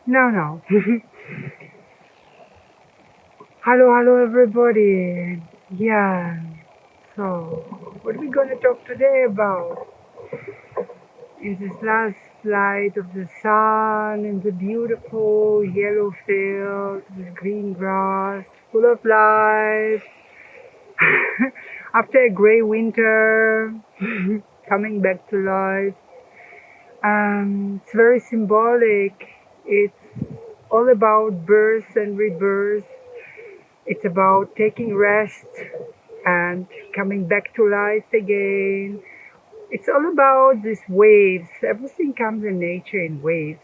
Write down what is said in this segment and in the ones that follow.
No. Hello, everybody. Yeah. So, what are we going to talk today about? In this last light of the sun, in the beautiful yellow field with green grass, full of life. After a grey winter, coming back to life. It's very symbolic. It's all about birth and rebirth. It's about taking rest and coming back to life again. It's all about these waves. Everything comes in nature in waves.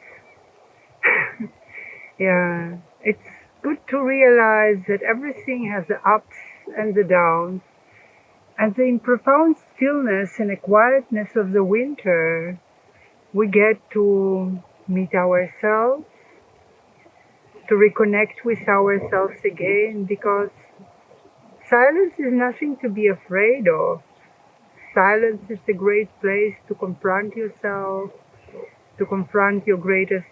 Yeah, it's good to realize that everything has the ups and the downs. And in profound stillness and the quietness of the winter, we get to meet ourselves, to reconnect with ourselves again, because silence is nothing to be afraid of. Silence is a great place to confront yourself, to confront your greatest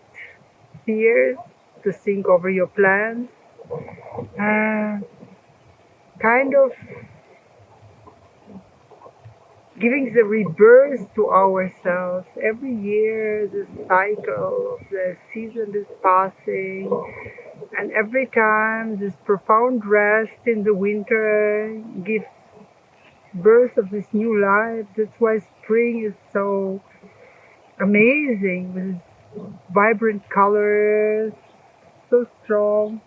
fears, to think over your plans, kind of giving the rebirth to ourselves. Every year the cycle of the season is passing, and every time this profound rest in the winter gives birth of this new life. That's why spring is so amazing, with vibrant colors, so strong.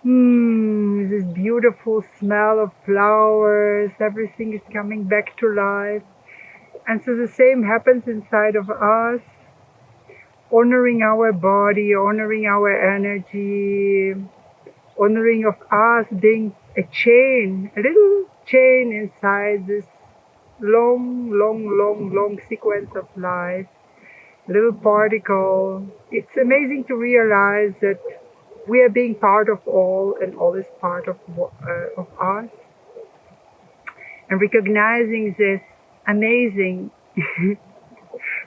This beautiful smell of flowers, everything is coming back to life. And so the same happens inside of us, honoring our body, honoring our energy, honoring of us being a chain, a little chain inside this long sequence of life, little particle. It's amazing to realize that we are being part of all, and all is part of us. And recognizing this amazing,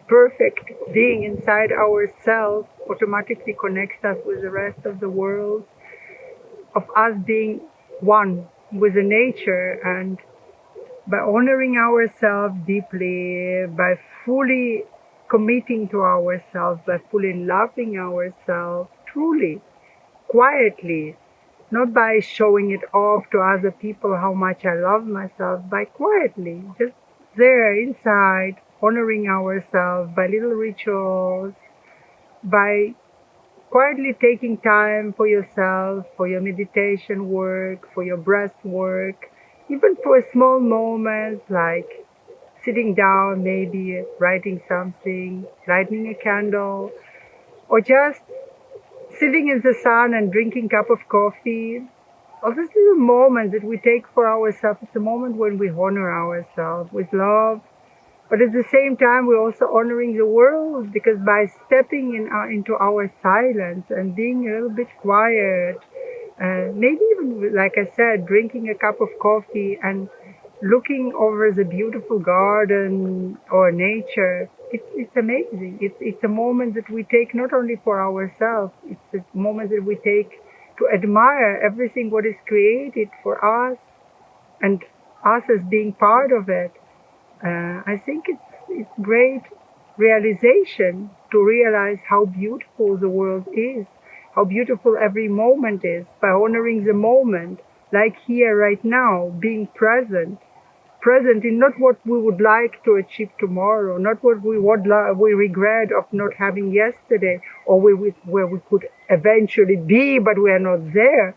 perfect being inside ourselves automatically connects us with the rest of the world, of us being one with the nature. And by honoring ourselves deeply, by fully committing to ourselves, by fully loving ourselves, truly, quietly, not by showing it off to other people how much I love myself, by quietly, just there inside, honoring ourselves by little rituals, by quietly taking time for yourself, for your meditation work, for your breath work, even for small moments like sitting down, maybe writing something, lighting a candle, or just sitting in the sun and drinking a cup of coffee. All these little moments that we take for ourselves, it's a moment when we honor ourselves with love. But at the same time, we're also honoring the world, because by stepping into our silence and being a little bit quiet, maybe even, like I said, drinking a cup of coffee and looking over the beautiful garden or nature, it's amazing. It's a moment that we take not only for ourselves, it's a moment that we take to admire everything what is created for us, and us as being part of it. I think it's great realization to realize how beautiful the world is, how beautiful every moment is, by honoring the moment, like here right now, being present in not what we would like to achieve tomorrow, not what we regret of not having yesterday, or where we could eventually be, but we are not there.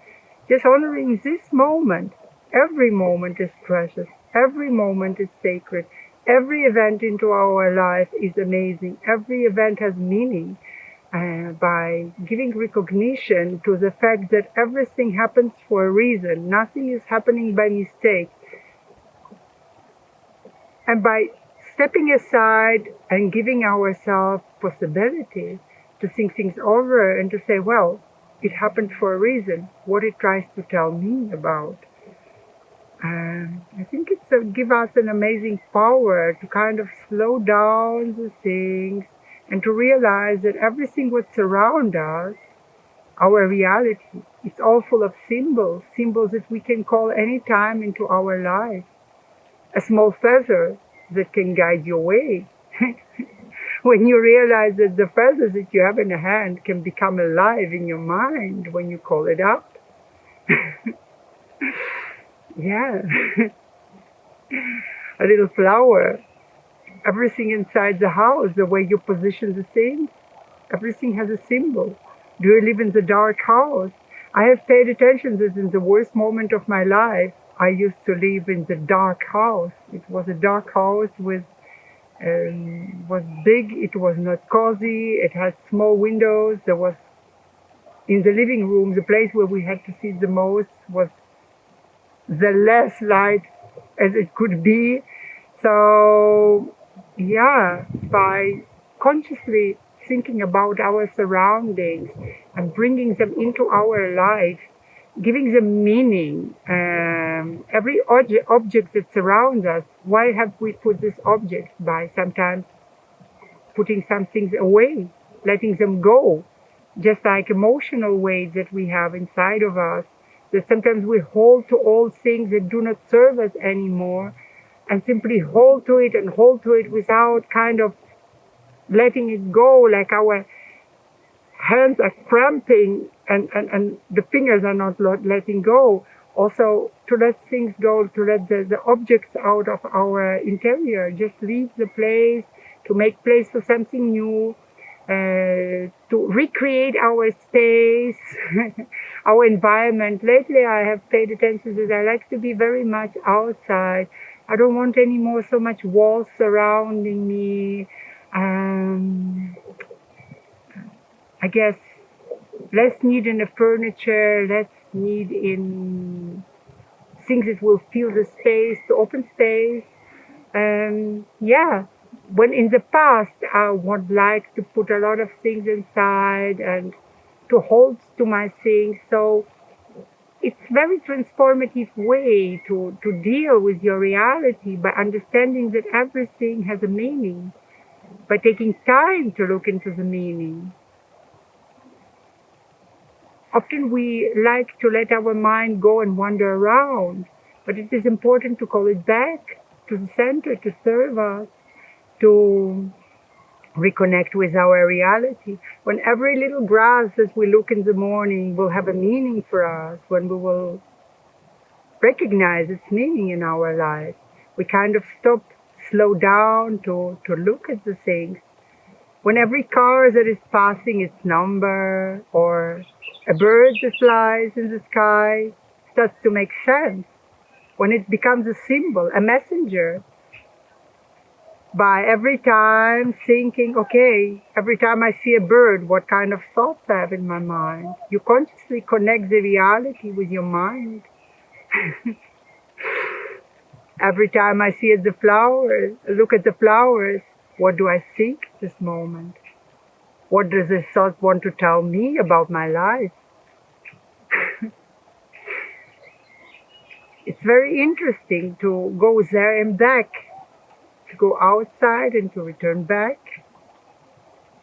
Just honoring this moment. Every moment is precious. Every moment is sacred. Every event into our life is amazing. Every event has meaning. By giving recognition to the fact that everything happens for a reason. Nothing is happening by mistake. And by stepping aside and giving ourselves possibility to think things over and to say, well, it happened for a reason, what it tries to tell me about. I think it's give us an amazing power to kind of slow down the things and to realize that everything what's around us, our reality, it's all full of symbols, symbols that we can call any time into our life. A small feather that can guide your way. When you realize that the feathers that you have in the hand can become alive in your mind when you call it up. Yeah. A little flower. Everything inside the house, the way you position the things, everything has a symbol. Do you live in the dark house? I have paid attention that in the worst moment of my life, I used to live in the dark house. It was a dark house with was big, it was not cozy, it had small windows. There was, in the living room, the place where we had to sit the most was the less light as it could be. So, yeah, by consciously thinking about our surroundings and bringing them into our life, giving them meaning, every object that surrounds us, why have we put this object? By sometimes putting some things away, letting them go, just like emotional weight that we have inside of us, that sometimes we hold to all things that do not serve us anymore, and simply hold to it without kind of letting it go, like our hands are cramping and the fingers are not letting go. Also, to let things go, to let the objects out of our interior, just leave the place, to make place for something new, to recreate our space, our environment. Lately, I have paid attention that I like to be very much outside. I don't want any more so much walls surrounding me. I guess less need in the furniture, less need in things that will fill the space, the open space. Yeah, when in the past I would like to put a lot of things inside and to hold to my things. So it's very transformative way to deal with your reality by understanding that everything has a meaning, by taking time to look into the meaning. Often we like to let our mind go and wander around, but it is important to call it back to the center, to serve us, to reconnect with our reality. When every little grass that we look in the morning will have a meaning for us, when we will recognize its meaning in our life, we kind of slow down to look at the things. When every car that is passing its number, or a bird that flies in the sky starts to make sense, when it becomes a symbol, a messenger, by every time thinking, okay, every time I see a bird, what kind of thoughts I have in my mind? You consciously connect the reality with your mind. Every time I see the flowers, look at the flowers, what do I think this moment? What does this thought want to tell me about my life? It's very interesting to go there and back, to go outside and to return back.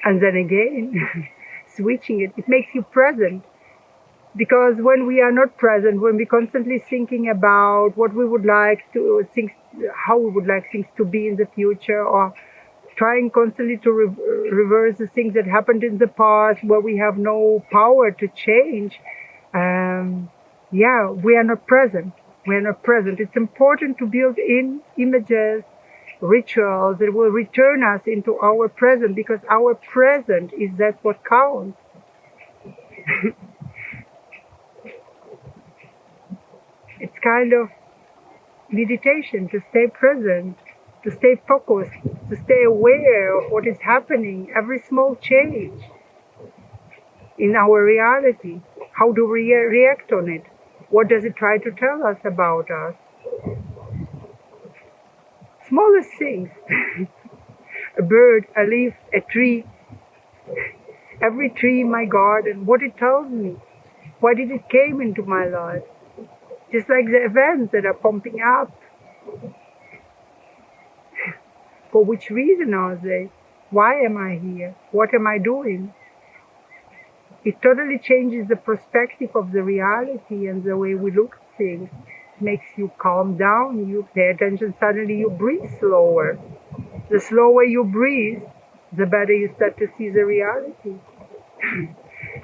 And then again, switching it. It makes you present. Because when we are not present, when we're constantly thinking about what we would like to, things, how we would like things to be in the future, or trying constantly to reverse the things that happened in the past where we have no power to change, yeah, we are not present. We are not present. It's important to build in images, rituals that will return us into our present, because our present is that what counts. It's kind of meditation to stay present, to stay focused, to stay aware of what is happening, every small change in our reality. How do we react on it? What does it try to tell us about us? Smallest things. A bird, a leaf, a tree. Every tree in my garden, what it tells me. Why did it came into my life? Just like the events that are pumping up. For which reason are they? Why am I here? What am I doing? It totally changes the perspective of the reality and the way we look at things. It makes you calm down, you pay attention, suddenly you breathe slower. The slower you breathe, the better you start to see the reality.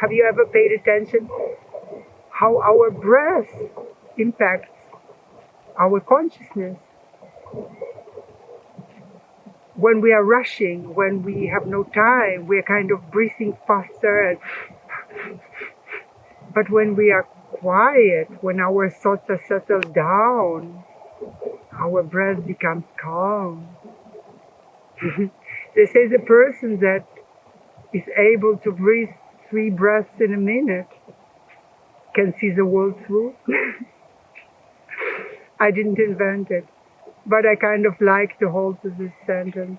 Have you ever paid attention how our breath impacts our consciousness? When we are rushing, when we have no time, we are kind of breathing faster. But when we are quiet, when our thoughts are settled down, our breath becomes calm. They say the person that is able to breathe 3 breaths in a minute can see the world through. I didn't invent it, but I kind of like to hold to this sentence.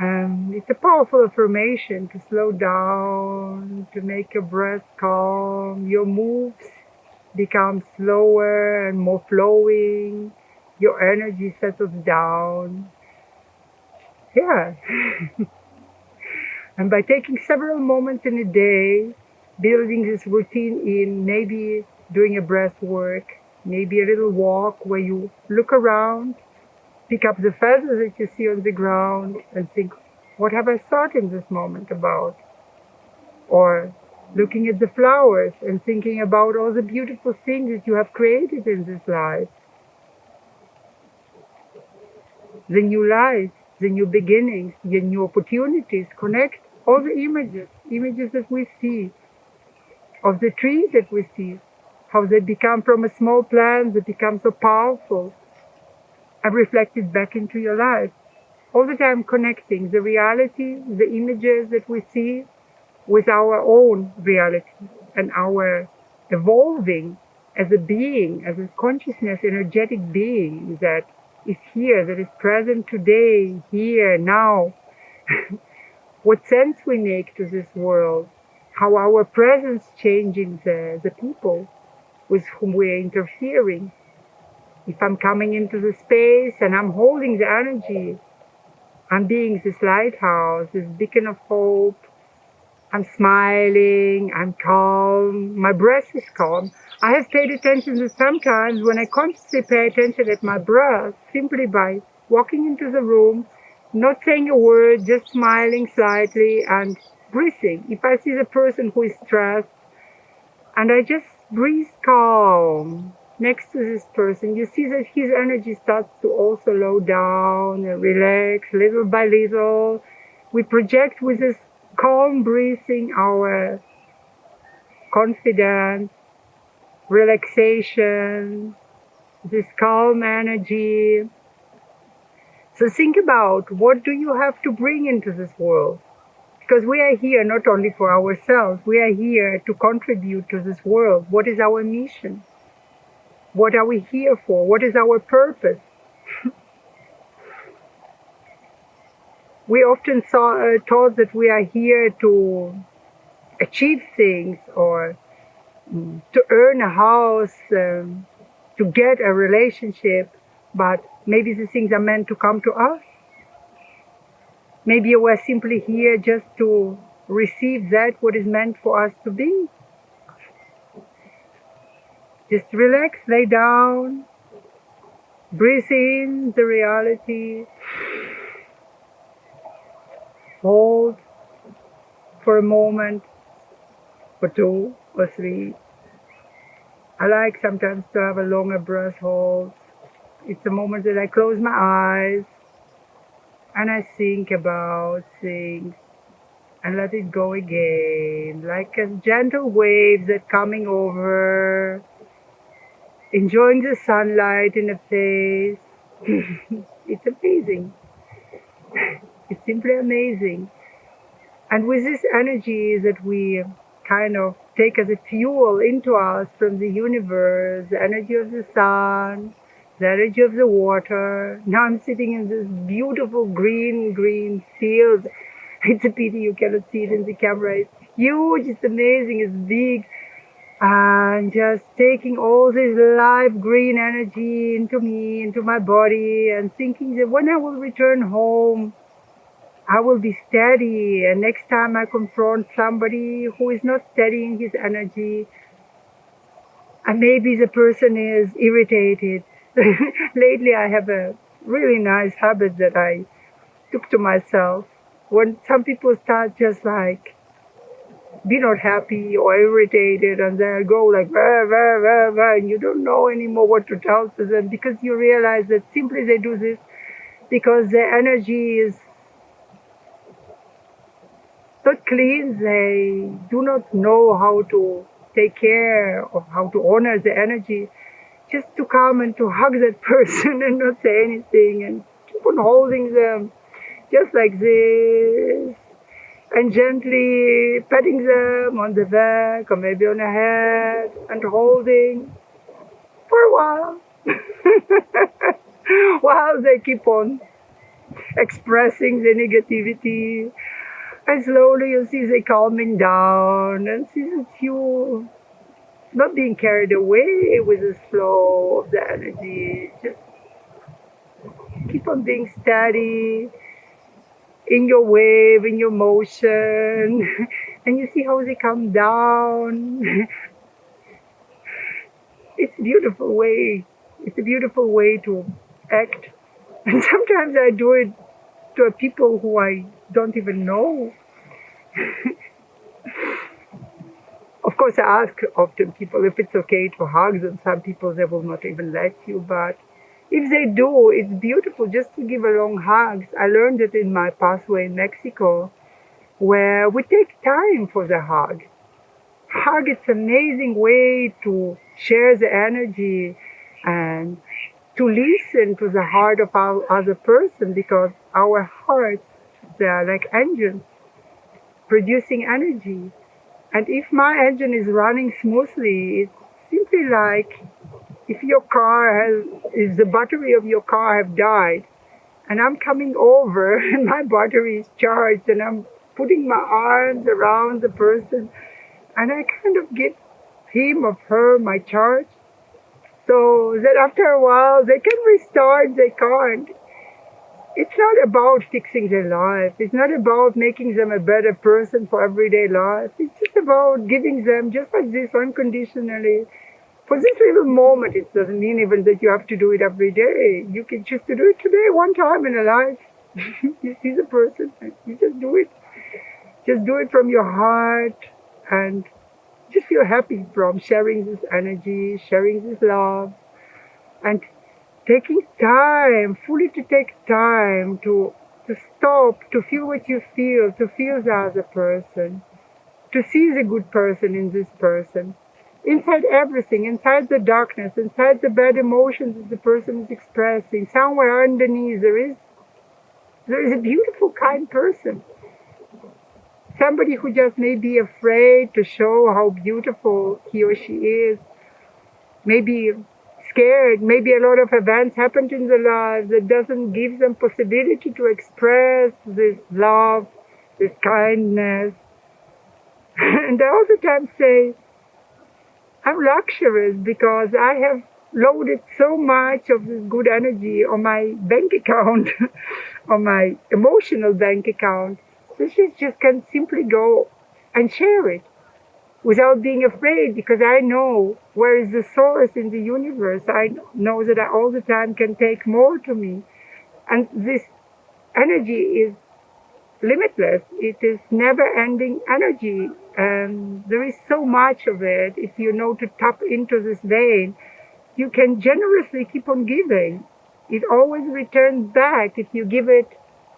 It's a powerful affirmation to slow down, to make your breath calm. Your moves become slower and more flowing. Your energy settles down. Yeah. And by taking several moments in a day, building this routine in, maybe doing a breath work, maybe a little walk where you look around, pick up the feathers that you see on the ground and think, what have I thought in this moment about? Or looking at the flowers and thinking about all the beautiful things that you have created in this life. The new life, the new beginnings, the new opportunities. Connect all the images that we see, of the trees that we see, how they become from a small plant, they become so powerful, and reflected back into your life. All the time connecting the reality, the images that we see with our own reality and our evolving as a being, as a consciousness, energetic being that is here, that is present today, here, now. What sense we make to this world, how our presence changing the people with whom we are interfering. If I'm coming into the space and I'm holding the energy, I'm being this lighthouse, this beacon of hope. I'm smiling, I'm calm, my breath is calm. I have paid attention to sometimes when I consciously pay attention at my breath, simply by walking into the room, not saying a word, just smiling slightly and breathing. If I see the person who is stressed, and I just breathe calm next to this person, you see that his energy starts to also slow down and relax little by little. We project with this calm breathing our confidence, relaxation, this calm energy. So think about, what do you have to bring into this world? Because we are here not only for ourselves, we are here to contribute to this world. What is our mission? What are we here for? What is our purpose? We often thought that we are here to achieve things, or to earn a house, to get a relationship, but maybe the things are meant to come to us. Maybe we're simply here just to receive that what is meant for us to be. Just relax, lay down, breathe in the reality, hold for a moment, or 2 or 3. I like sometimes to have a longer breath hold. It's a moment that I close my eyes and I think about things and let it go again, like a gentle wave that's coming over, enjoying the sunlight in the face. It's amazing. It's simply amazing. And with this energy that we kind of take as a fuel into us from the universe, the energy of the sun, the energy of the water. Now I'm sitting in this beautiful green field. It's a pity you cannot see it in the camera. It's huge, it's amazing, it's big. and just taking all this live green energy into me, into my body, and thinking that when I will return home, I will be steady, and next time I confront somebody who is not steady in his energy, and maybe the person is irritated. Lately I have a really nice habit that I took to myself. When some people start just like be not happy or irritated, and they'll go like rah, rah, rah, rah, and you don't know anymore what to tell to them, because you realize that simply they do this because their energy is not clean. They do not know how to take care of how to honor the energy. Just to come and to hug that person and not say anything and keep on holding them just like this, and gently patting them on the back or maybe on the head and holding for a while while they keep on expressing the negativity. And slowly you see they calming down and see that you not being carried away with the flow of the energy. Just keep on being steady in your wave, in your motion, and you see how they come down. It's a beautiful way. It's a beautiful way to act. And sometimes I do it to people who I don't even know. Of course, I ask often people if it's okay to hug them. Some people, they will not even let you, but if they do, it's beautiful just to give a long hug. I learned it in my pathway in Mexico, where we take time for the hug. Hug, it's an amazing way to share the energy and to listen to the heart of our other person, because our hearts, they are like engines producing energy. And if my engine is running smoothly, it's simply like if your car if the battery of your car have died, and I'm coming over and my battery is charged, and I'm putting my arms around the person, and I kind of give him or her my charge, so that after a while they can restart their car. And it's not about fixing their life. It's not about making them a better person for everyday life. It's just about giving them, just like this, unconditionally. For this little moment, it doesn't mean even that you have to do it every day. You can choose to do it today, one time in a life. You see the person, and you just do it. Just do it from your heart, and just feel happy from sharing this energy, sharing this love, and taking time, fully to take time to stop, to feel what you feel, to feel the other person, to see the good person in this person. Inside everything, inside the darkness, inside the bad emotions that the person is expressing, somewhere underneath there is a beautiful, kind person. Somebody who just may be afraid to show how beautiful he or she is, maybe scared, maybe a lot of events happened in their lives that doesn't give them possibility to express this love, this kindness. And I all the time say, I'm luxurious because I have loaded so much of this good energy on my bank account, on my emotional bank account. So she just can simply go and share it without being afraid, because I know where is the source in the universe. I know that I all the time can take more to me. And this energy is limitless. It is never-ending energy. And there is so much of it. If you know to tap into this vein, you can generously keep on giving. It always returns back if you give it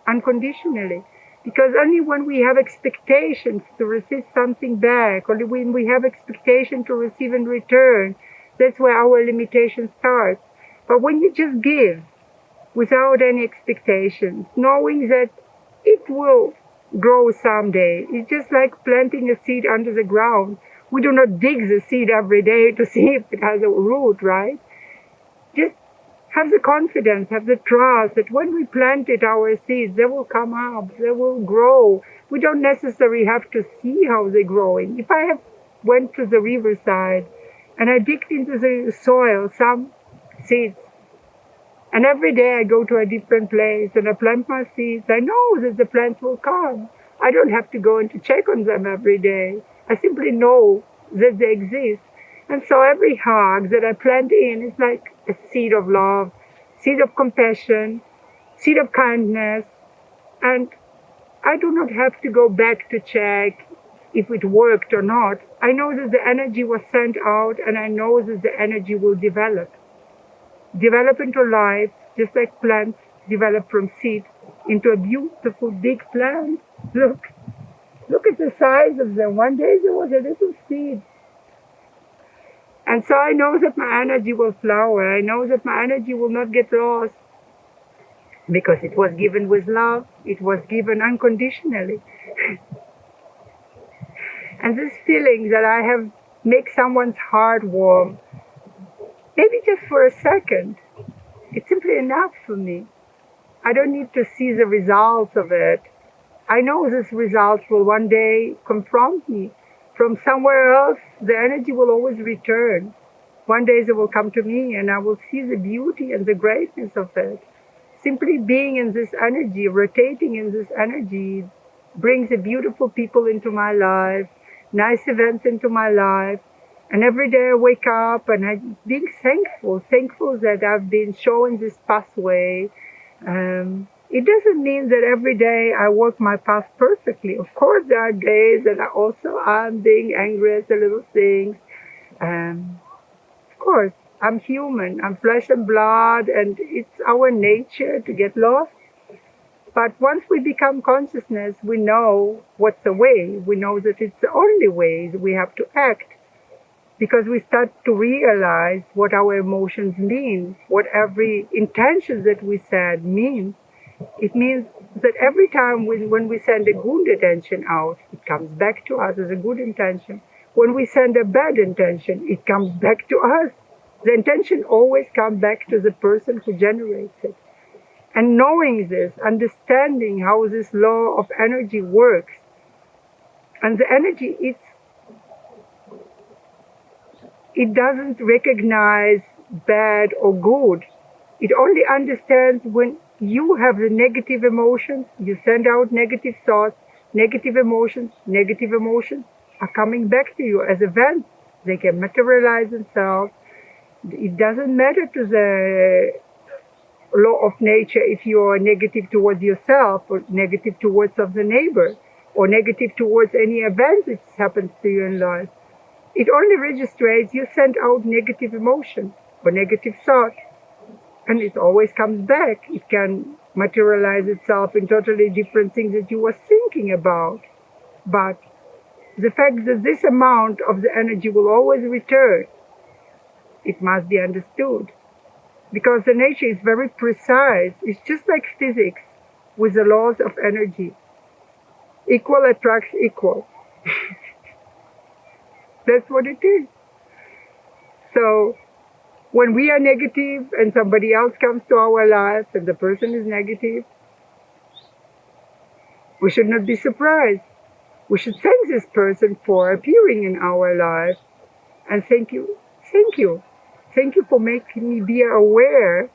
unconditionally. Because only when we have expectations to receive something back, only when we have expectation to receive in return, that's where our limitation starts. But when you just give without any expectations, knowing that it will grow someday, it's just like planting a seed under the ground. We do not dig the seed every day to see if it has a root, right? Just have the confidence, have the trust that when we planted our seeds, they will come up, they will grow. We don't necessarily have to see how they're growing. If I have went to the riverside and I digged into the soil some seeds. And every day I go to a different place and I plant my seeds. I know that the plants will come. I don't have to go and to check on them every day. I simply know that they exist. And so every hug that I plant in is like a seed of love, seed of compassion, seed of kindness. And I do not have to go back to check if it worked or not. I know that the energy was sent out and I know that the energy will develop into life, just like plants develop from seed into a beautiful big plant. Look at the size of them. One day there was a little seed. And so I know that my energy will flower. I know that my energy will not get lost because it was given with love. It was given unconditionally. And this feeling that I have make someone's heart warm, maybe just for a second, it's simply enough for me. I don't need to see the results of it. I know these results will one day confront me. From somewhere else, the energy will always return. One day they will come to me and I will see the beauty and the greatness of it. Simply being in this energy, rotating in this energy, brings the beautiful people into my life, nice events into my life. And every day I wake up and I'm being thankful that I've been shown this pathway. It doesn't mean that every day I work my path perfectly. Of course, there are days that I'm being angry at the little things. Of course, I'm human. I'm flesh and blood, and it's our nature to get lost. But once we become consciousness, we know what's the way. We know that it's the only way we have to act. Because we start to realize what our emotions mean, what every intention that we said means. It means that every time when we send a good intention out, it comes back to us as a good intention. When we send a bad intention, it comes back to us. The intention always comes back to the person who generates it. And knowing this, understanding how this law of energy works, and the energy, it doesn't recognize bad or good. It only understands when you have the negative emotions, you send out negative thoughts, negative emotions are coming back to you as events. They can materialize themselves. It doesn't matter to the law of nature if you are negative towards yourself or negative towards of the neighbor or negative towards any event that happens to you in life. It only registers you send out negative emotion or negative thought, and it always comes back. It can materialize itself in totally different things that you were thinking about. But the fact that this amount of the energy will always return, it must be understood. Because the nature is very precise. It's just like physics with the laws of energy. Equal attracts equal. That's what it is. So when we are negative and somebody else comes to our life and the person is negative, we should not be surprised. We should thank this person for appearing in our life and thank you for making me be aware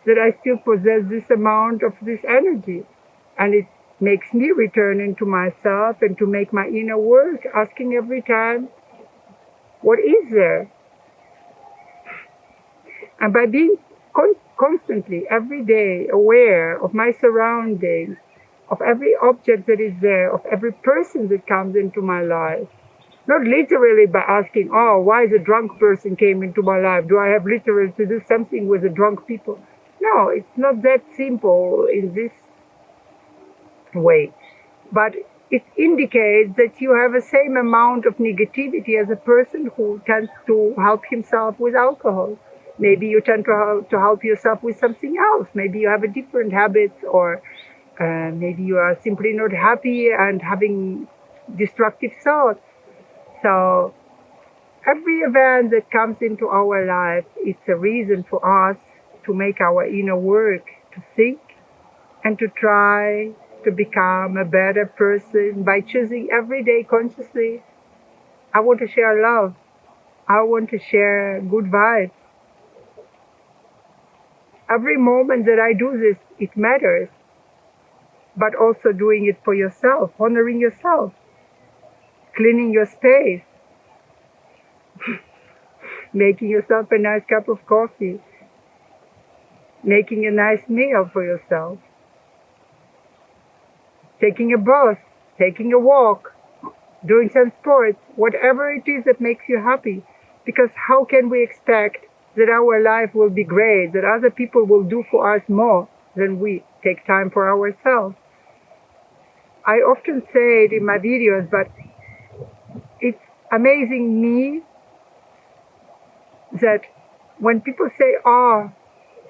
that I still possess this amount of this energy. And it makes me return into myself and to make my inner work, asking every time, what is there? And by being constantly, every day, aware of my surroundings, of every object that is there, of every person that comes into my life, not literally by asking, oh, why the drunk person came into my life? Do I have literally to do something with the drunk people? No, it's not that simple in this way. But it indicates that you have the same amount of negativity as a person who tends to help himself with alcohol. Maybe you tend to help yourself with something else. Maybe you have a different habits, or maybe you are simply not happy and having destructive thoughts. So every event that comes into our life, it's a reason for us to make our inner work, to think and to try to become a better person by choosing every day consciously I want to share love. I want to share good vibes. Every moment that I do this, it matters. But also doing it for yourself, honoring yourself, cleaning your space, making yourself a nice cup of coffee, making a nice meal for yourself, taking a bus, taking a walk, doing some sports, whatever it is that makes you happy. Because how can we expect that our life will be great, that other people will do for us more than we take time for ourselves? I often say it in my videos, but it's amazing me that when people say, oh,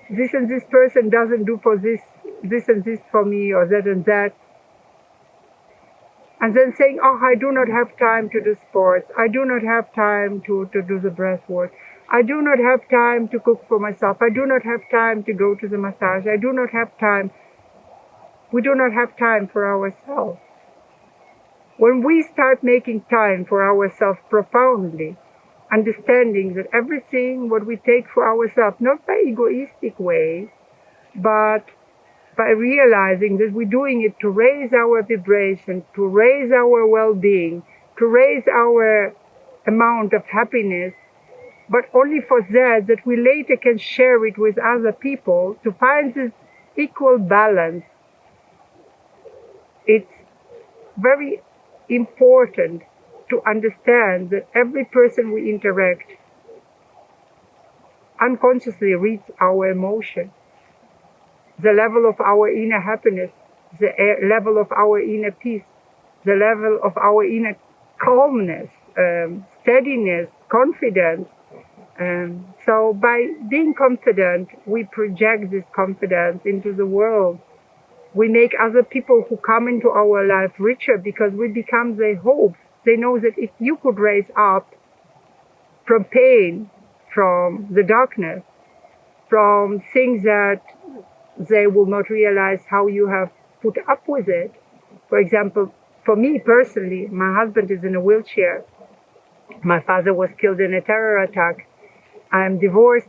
this and this person doesn't do for this and this for me, or that and that, and then saying, oh, I do not have time to do sports, I do not have time to do the breath work, I do not have time to cook for myself, I do not have time to go to the massage, I do not have time. We do not have time for ourselves. When we start making time for ourselves profoundly, understanding that everything what we take for ourselves, not by egoistic way, but by realizing that we're doing it to raise our vibration, to raise our well-being, to raise our amount of happiness, but only for that we later can share it with other people to find this equal balance. It's very important to understand that every person we interact unconsciously reads our emotion, the level of our inner happiness, the level of our inner peace, the level of our inner calmness, steadiness, confidence. So by being confident, we project this confidence into the world. We make other people who come into our life richer because we become their hope. They know that if you could raise up from pain, from the darkness, from things that they will not realize how you have put up with it. For example, for me personally, my husband is in a wheelchair. My father was killed in a terror attack. I'm divorced.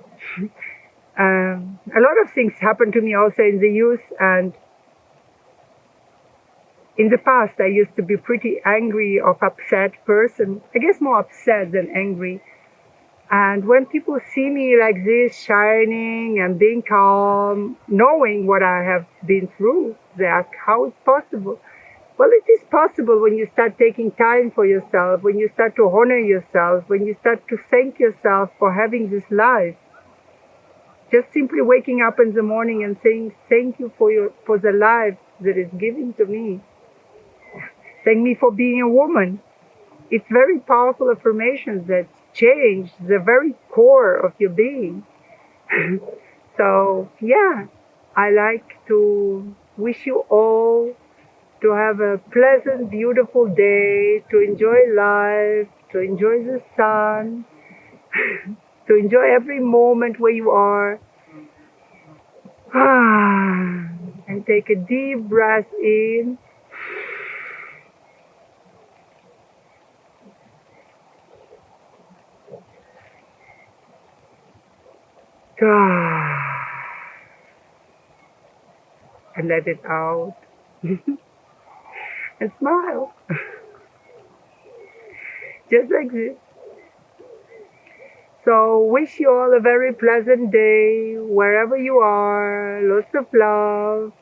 A lot of things happened to me also in the youth, and in the past, I used to be pretty angry or upset person. I guess more upset than angry. And when people see me like this, shining and being calm, knowing what I have been through, they ask, how it's possible? Well, it is possible when you start taking time for yourself, when you start to honor yourself, when you start to thank yourself for having this life. Just simply waking up in the morning and saying, thank you for the life that is given to me. Thank me for being a woman. It's very powerful affirmations that change the very core of your being. So, yeah, I like to wish you all to have a pleasant, beautiful day, to enjoy life, to enjoy the sun, to enjoy every moment where you are. And take a deep breath in. And let it out. And smile. Just like this. So wish you all a very pleasant day, wherever you are. Lots of love.